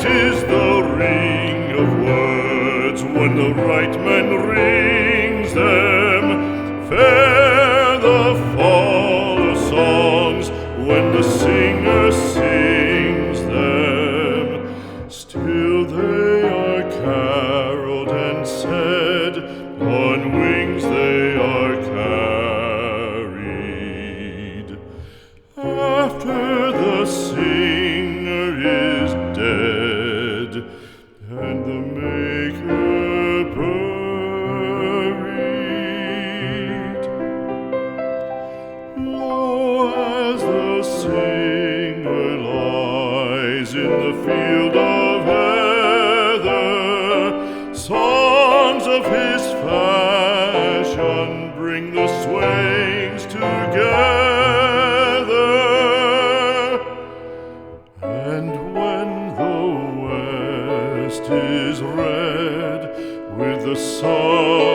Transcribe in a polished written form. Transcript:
Sweet is the ring of words when the right man rings them. Fair the fall of songs when the singer sings them. Still they are caroled and said, on wings they are carried. After the singer is dead and the maker buried, lo, as the singer lies in the field of heather, songs of his fashion bring the swains together. And when the west is red with the sun